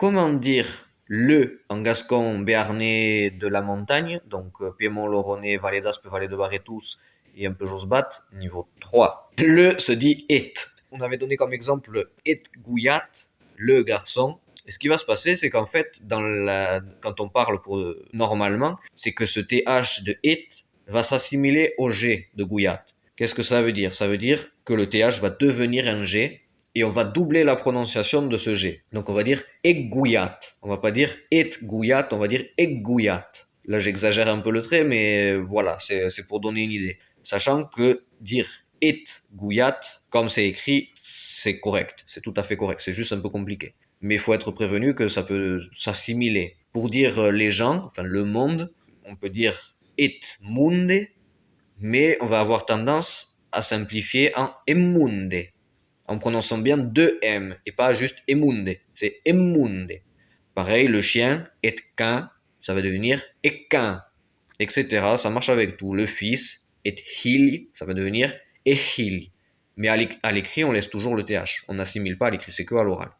comment dire le en gascon béarnais de la montagne, donc Piémont, Loronnais, Vallée d'Aspe, Vallée de Barétous et un peu Josbat, niveau 3. Le se dit et. On avait donné comme exemple et Gouillat, le garçon. Et ce qui va se passer, c'est qu'en fait, quand on parle normalement, c'est que ce TH de it va s'assimiler au G de Gouillat. Qu'est-ce que ça veut dire? Ça veut dire que le TH va devenir un G et on va doubler la prononciation de ce G. Donc on va dire Eggouillat. On va pas dire et Gouillat, on va dire Eggouillat. Là j'exagère un peu le trait, mais voilà, c'est pour donner une idée. Sachant que dire et Gouillat, comme c'est écrit, c'est correct. C'est tout à fait correct. C'est juste un peu compliqué. Mais il faut être prévenu que ça peut s'assimiler. Pour dire les gens, enfin le monde, on peut dire et munde, mais on va avoir tendance à simplifier en emunde, en prononçant bien deux M et pas juste emunde, c'est emunde. Pareil, le chien, etquin, ça va devenir equin, etc. Ça marche avec tout. Le fils, ethili, ça va devenir ehili. Mais à l'écrit, on laisse toujours le TH. On n'assimile pas à l'écrit, c'est que à l'oral.